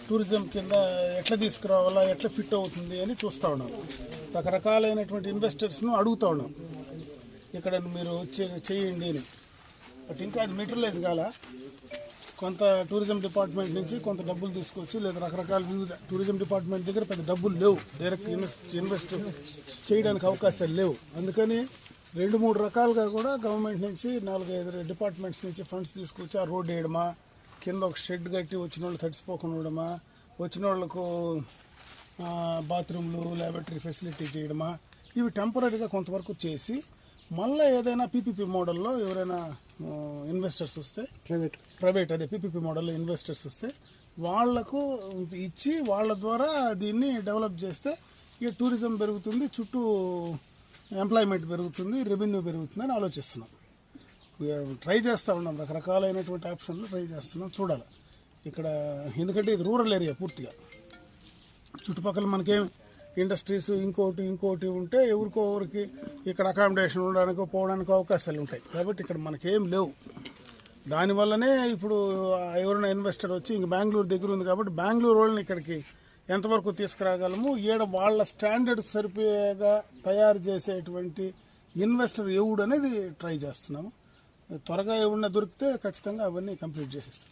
Tourism కింద ఎట్లా తీసుకురావాలా, ఎట్లా ఫిట్ అవుతుంది అని చూస్తూ ఉన్నాం. రకరకాలైనటువంటి ఇన్వెస్టర్స్ను అడుగుతూ ఉన్నాం, ఇక్కడ మీరు చేయండి అని. బట్ ఇంకా అది మెటీరియలైజ్ కాల. కొంత టూరిజం డిపార్ట్మెంట్ నుంచి కొంత డబ్బులు తీసుకొచ్చి, లేదా రకరకాల వివిధ టూరిజం డిపార్ట్మెంట్ దగ్గర పెద్ద డబ్బులు లేవు, డైరెక్ట్ ఇన్వెస్ట్ చేయడానికి అవకాశాలు లేవు. అందుకని 2-3 రకాలుగా కూడా గవర్నమెంట్ నుంచి 4-5 డిపార్ట్మెంట్స్ నుంచి ఫండ్స్ తీసుకొచ్చి ఆ రోడ్ వేయడమా, కింద ఒక షెడ్ కట్టి వచ్చిన వాళ్ళు తడిసిపోకుండా ఉండడమా, వచ్చిన వాళ్ళకు బాత్రూమ్లు, ల్యాబొరేటరీ ఫెసిలిటీ చేయడమా, ఇవి టెంపరీగా కొంతవరకు చేసి మళ్ళీ ఏదైనా పీపీపీ మోడల్లో ఎవరైనా ఇన్వెస్టర్స్ వస్తే, ప్రైవేట్ అదే పీపీపీ మోడల్లో ఇన్వెస్టర్స్ వస్తే వాళ్లకు ఇచ్చి వాళ్ళ ద్వారా దీన్ని డెవలప్ చేస్తే ఇక టూరిజం పెరుగుతుంది, చుట్టూ ఎంప్లాయ్మెంట్ పెరుగుతుంది, రెవెన్యూ పెరుగుతుంది అని ఆలోచిస్తున్నాం. ట్రై చేస్తూ ఉన్నాం, రకరకాలైనటువంటి ఆప్షన్లు ట్రై చేస్తున్నాం, చూడాలి ఇక్కడ. ఎందుకంటే ఇది రూరల్ ఏరియా పూర్తిగా, చుట్టుపక్కల మనకేం ఇండస్ట్రీస్ ఇంకోటి ఉంటే ఎవరికి ఇక్కడ అకామిడేషన్ ఉండడానికి పోవడానికి అవకాశాలు ఉంటాయి. కాబట్టి ఇక్కడ మనకేం లేవు. దానివల్లనే ఇప్పుడు ఎవరైనా ఇన్వెస్టర్ వచ్చి ఇంక బెంగళూరు దగ్గర ఉంది కాబట్టి బెంగళూరు వాళ్ళని ఇక్కడికి ఎంతవరకు తీసుకురాగలము, ఈడ వాళ్ళ స్టాండర్డ్ సరిపోయేగా తయారు చేసేటువంటి ఇన్వెస్టర్ ఎవడు అనేది ట్రై చేస్తున్నాము. త్వరగా ఎవరైనా దొరికితే ఖచ్చితంగా అవన్నీ కంప్లీట్ చేసేస్తాం.